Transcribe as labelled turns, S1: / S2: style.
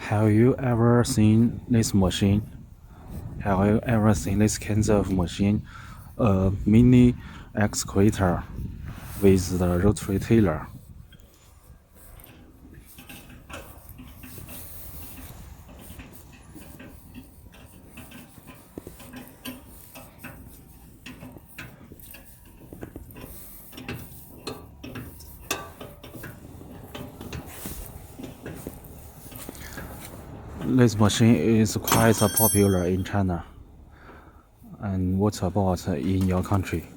S1: Have you ever seen this machine? Have you ever seen this kind of machine? A mini excavator with the rotary tiller. This machine is quite popular in China. And what about in your country?